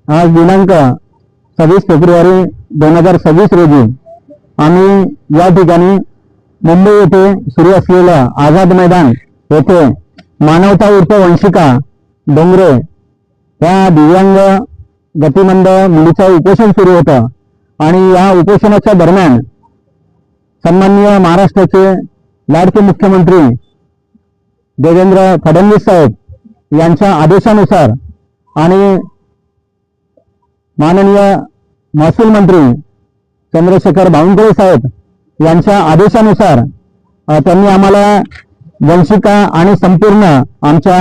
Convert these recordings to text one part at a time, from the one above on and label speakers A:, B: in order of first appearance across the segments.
A: आज दिनांक 26 फेब्रुवारी 2026 रोजी आम्ही या ठिकाणी मुंबई येथे सुरू असलेलं आझाद मैदान येथे मानवता उर्फ वंशिका डोंगरे या दिव्यांग गतिमंद मुलीचं उपोषण सुरू होतं आणि या उपोषणाच्या दरम्यान सन्माननीय महाराष्ट्राचे लाडके मुख्यमंत्री देवेंद्र फडणवीस साहेब यांच्या आदेशानुसार आणि माननीय महसूल मंत्री चंद्रशेखर बावनकुळे साहेब यांच्या आदेशानुसार त्यांनी आम्हाला वंशिका आणि संपूर्ण आमच्या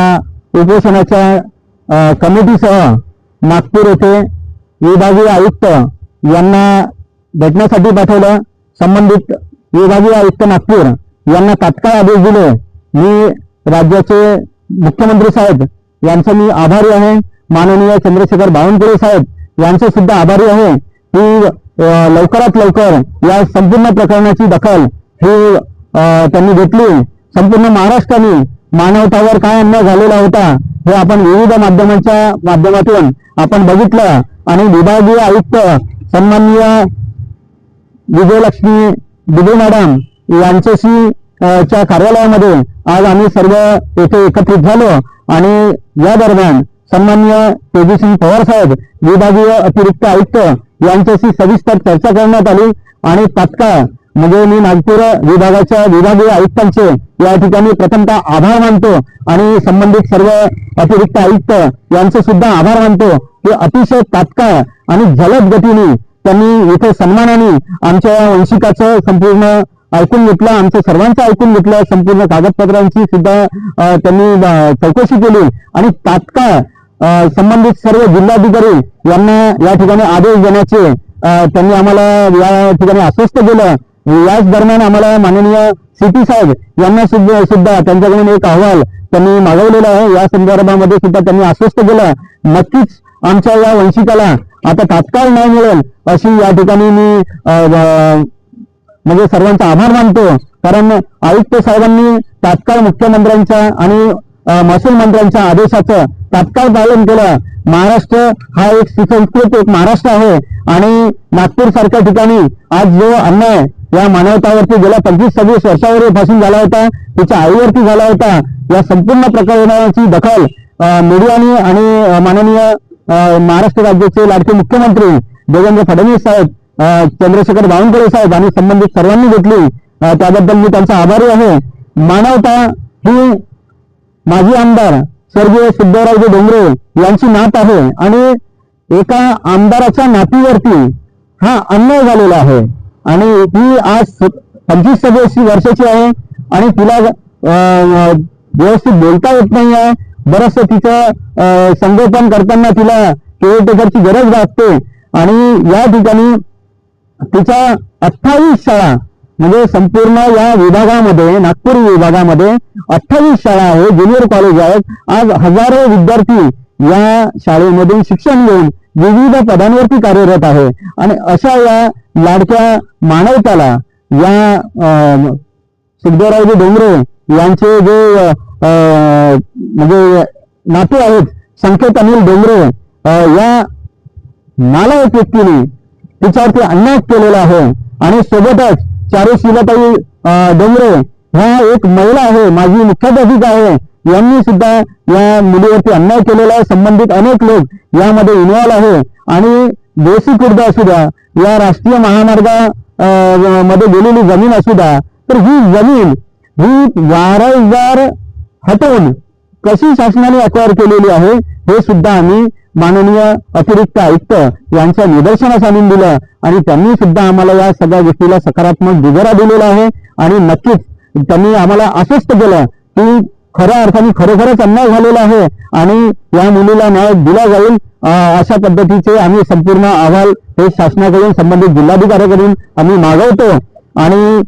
A: उपोषणाच्या कमिटीसह नागपूर येथे विभागीय आयुक्त यांना भेटण्यासाठी पाठवलं. संबंधित विभागीय आयुक्त नागपूर यांना तात्काळ आदेश दिले. मी राज्याचे मुख्यमंत्री साहेब यांचा मी आभारी आहे. माननीय चंद्रशेखर बावनकुळे साहेब यांचे सुद्धा आभारी आहे की लवकरात लवकर या संपूर्ण प्रकरणाची दखल ही त्यांनी घेतली. संपूर्ण महाराष्ट्राने मानवतावर काय अन्याय झालेला होता हे आपण विविध माध्यमांच्या माध्यमातून आपण बघितलं आणि विभागीय आयुक्त सन्माननीय विजयलक्ष्मी दुबे मॅडम यांच्याशी च्या कार्यालयामध्ये आज आम्ही सर्व येथे एकत्रित झालो आणि या दरम्यान सन्माननीय तेजसिंग पवार साहेब विभागीय अतिरिक्त आयुक्त यांच्याशी सविस्तर चर्चा करण्यात आली आणि तात्काळ म्हणजे मी नागपूर विभागाच्या विभागीय आयुक्तांचे या ठिकाणी प्रथमतः आभार मानतो आणि संबंधित सर्व अतिरिक्त आयुक्त यांचे सुद्धा आभार मानतो की अतिशय तात्काळ आणि जलद गतीने त्यांनी इथे सन्मानाने आमच्या वंशिकाचं संपूर्ण ऐकून घेतलं, आमचं सर्वांचं ऐकून घेतलं, संपूर्ण कागदपत्रांची सुद्धा त्यांनी चौकशी केली आणि तात्काळ संबंधित सर्व जिल्हाधिकारी यांना या ठिकाणी आदेश देण्याचे त्यांनी आम्हाला या ठिकाणी आश्वस्त केलं. याच दरम्यान आम्हाला माननीय सीपी साहेब यांना सुद्धा त्यांच्याकडून एक अहवाल त्यांनी मागवलेला आहे. या संदर्भामध्ये सुद्धा त्यांनी आश्वस्त केलं नक्कीच आमच्या या वंशिकाला आता तात्काळ न्याय मिळेल अशी या ठिकाणी मी म्हणजे सर्वांचा आभार मानतो. कारण आयुक्त साहेबांनी तात्काळ मुख्यमंत्र्यांच्या आणि महसूल मंत्र्यांच्या आदेशाचं तात्काळ पालन केलं. महाराष्ट्र हा एक सुसंस्कृत एक महाराष्ट्र आहे आणि नागपूर सारख्या ठिकाणी आज जो अन्याय या मानवतावरती गेल्या 25-26 वर्षापासून झाला होता, तिच्या आईवरती झाला होता, या संपूर्ण प्रकरणाची दखल मीडियाने आणि माननीय महाराष्ट्र राज्याचे लाडके मुख्यमंत्री देवेंद्र फडणवीस साहेब, चंद्रशेखर बावनकुळे साहेब आणि संबंधित सर्वांनी घेतली. त्याबद्दल मी त्यांचा आभारी आहे. मानवता ही माजी आमदार स्वर्गीय सिद्धरावजी डोंगरे यांची नात आहे आणि एका आमदाराच्या नातीवरती हा अन्याय झालेला आहे आणि ती आज 25-26 वर्षाची आहे आणि तिला व्यवस्थित बोलता येत नाही आहे. बरंचसं तिचं संगोपन करताना तिला केअरटेकरची गरज भासते आणि या ठिकाणी तिच्या 28 शाळा म्हणजे संपूर्ण या विभागामध्ये नागपूर विभागामध्ये 28 शाळा आहे, ज्युनियर कॉलेज आहेत. आज हजारो विद्यार्थी या शाळेमधून शिक्षण घेऊन विविध पदांवरती कार्यरत आहे आणि अशा या लाडक्या मानवताला या सिद्धरावजी डोंगरे यांचे जे म्हणजे नाते आहेत संकेत अनिल डोंगरे या नालायक व्यक्तीने तिच्यावरती अन्याय केलेला आहे आणि सोबतच चारुशीलाताई डोंगरे ह्या एक महिला आहे, माजी मुख्याध्यापिका आहे, यांनी सुद्धा या मुलीवरती अन्याय केलेला आहे. संबंधित अनेक लोक यामध्ये इन्व्हॉल्व आहे आणि देशी खुर्द असू द्या, या राष्ट्रीय महामार्गामध्ये गेलेली जमीन असू द्या, तर ही जमीन ही वारंवार हटवून कशी शासनाने अक्वायर केलेली आहे हे सुद्धा आम्ही माननीय अतिरिक्त आयुक्त यांच्या निदर्शनास आणून दिलं आणि त्यांनी सुद्धा आम्हाला या सगळ्या गोष्टीला सकारात्मक दुजोरा दिलेला आहे आणि नक्कीच त्यांनी आम्हाला आश्वस्त केलं की खऱ्या अर्थाने खरोखरच अन्याय झालेला आहे आणि या मुलीला न्याय दिला जाईल. अशा पद्धतीचे आम्ही संपूर्ण अहवाल हे शासनाकडून संबंधित जिल्हाधिकाऱ्याकडून आम्ही मागवतो आणि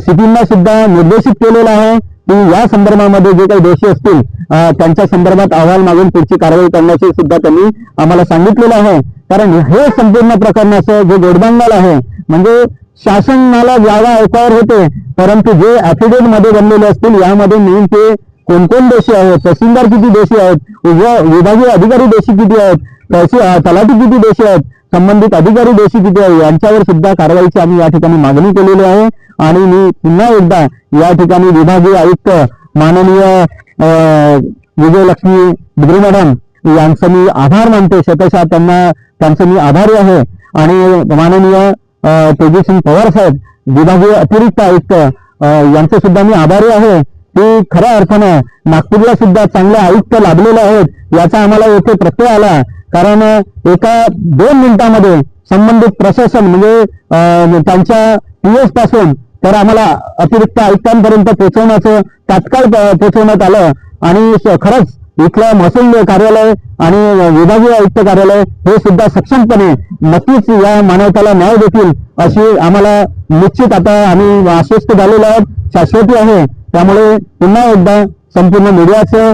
A: सीपींना सुद्धा निर्देशित केलेला आहे की या संदर्भामध्ये जे काही दोषी असतील त्यांच्या संदर्भात अहवाल मागून पुढची कारवाई करण्याचे सुद्धा त्यांनी आम्हाला सांगितलेलं आहे. कारण हे संपूर्ण प्रकरणाचं जे गोडबांगाल आहे म्हणजे शासनाला जागा अक्वायर होते परंतु जे ऍफिडेव्हिट मध्ये बनलेले असतील यामध्ये नेमके कोण कोण दोषी आहेत, तहसीलदार किती दोषी आहेत, विभागीय अधिकारी दोषी किती आहेत, तलाठी किती दोषी आहेत, संबंधित अधिकारी दोषी किती आहे, यांच्यावर सुद्धा कारवाईची आम्ही या ठिकाणी मागणी केलेली आहे. आणि मी पुन्हा एकदा या ठिकाणी विभागीय आयुक्त माननीय विजयलक्ष्मी बिद्री मॅडम यांचं मी आभार मानतो. शतशः त्यांचं मी आभारी आहे. आणि माननीय तेजसिंग पवार साहेब विभागीय अतिरिक्त आयुक्त यांचे सुद्धा मी आभारी आहे की खऱ्या अर्थानं नागपूरला सुद्धा चांगले आयुक्त लाभलेले आहेत याचा आम्हाला येथे प्रत्यय आला. कारण एका 2 मिनिटांमध्ये संबंधित प्रशासन म्हणजे त्यांच्या पीएस पासून तर आम्हाला अतिरिक्त आयुक्तांपर्यंत पोहोचवण्याचं तात्काळ पोहोचवण्यात आलं. आणि खरंच इथलं महसूल कार्यालय आणि विभागीय आयुक्त कार्यालय हे सुद्धा सक्षमपणे नक्कीच या मानवताला न्याय देतील अशी आम्हाला निश्चित आता आम्ही आश्वस्त झालेलो आहोत, शाश्वती आहे. त्यामुळे पुन्हा एकदा संपूर्ण मीडियाचं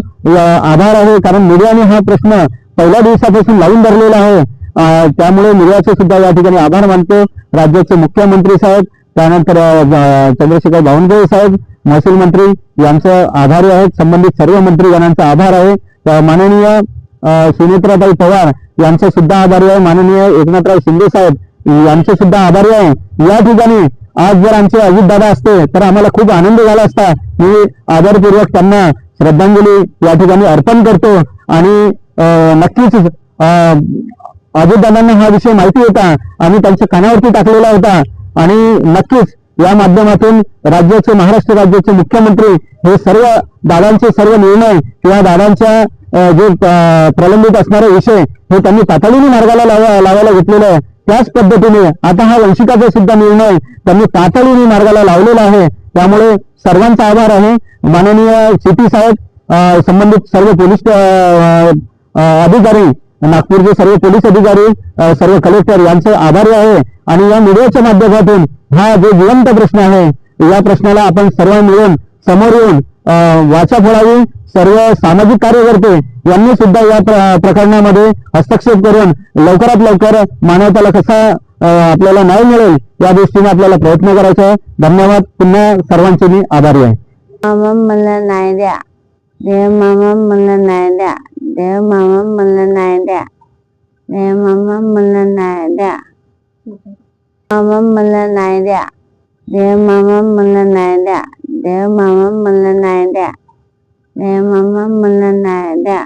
A: आभार आहे. कारण मीडियाने हा प्रश्न पहिल्या दिवसापासून लावून धरलेला आहे. त्यामुळे मीडियाचे सुद्धा या ठिकाणी आभार मानतो. राज्याचे मुख्यमंत्री साहेब, त्यानंतर चंद्रशेखर बावनकुळे साहेब महसूल मंत्री यांचं आभारी आहेत. संबंधित सर्व मंत्रीगणांचा आभार आहे. माननीय सुनेत्राताई पवार यांचे सुद्धा आभारी आहे. माननीय एकनाथराव शिंदे साहेब यांचे सुद्धा आभारी आहे. या ठिकाणी आज जर आमचे अजितदादा असते तर आम्हाला खूप आनंद झाला असता. मी आदरपूर्वक त्यांना श्रद्धांजली या ठिकाणी अर्पण करतो. आणि नक्कीच अजितदादांना हा विषय माहिती होता, आम्ही त्यांच्या कानावरती टाकलेला होता. आणि नक्कीच या माध्यमातून राज्याचे महाराष्ट्र राज्याचे मुख्यमंत्री हे सर्व दादांचे सर्व निर्णय किंवा दादांच्या जे प्रलंबित असणारे विषय हे त्यांनी तातडीने मार्गाला लावायला घेतलेले आहे. त्याच पद्धतीने आता हा वंशिकाचा सुद्धा निर्णय त्यांनी तातडीने मार्गाला लावलेला आहे. त्यामुळे सर्वांचा आभार आहे. माननीय सीपी साहेब, संबंधित सर्व पोलीस अधिकारी, नागपूरचे सर्व पोलीस अधिकारी, सर्व कलेक्टर यांचे आभारी आहे. आणि या मीडियाच्या माध्यमातून हा जो जिवंत प्रश्न आहे या प्रश्नाला आपण सर्व मिळून समोर येऊन वाचा फोडावी. सर्व सामाजिक कार्यकर्ते यांनी सुद्धा या प्रकरणामध्ये हस्तक्षेप करून लवकरात लवकर मानवताला कसा आपल्याला न्याय मिळेल या दृष्टीने आपल्याला प्रयत्न करायचा आहे. धन्यवाद. पुन्हा सर्वांचे मी आभारी आहे.
B: मामा मला न्याय द्या, देव मामा मला न्याय द्या, देव मामा मला न्याय द्या, देव मामा मला न्याय द्या, मामा मला न्याय द्या, देव मामा मला न्याय द्या, देव मामा मला न्याय द्या, देव मामा मला न्याय द्या.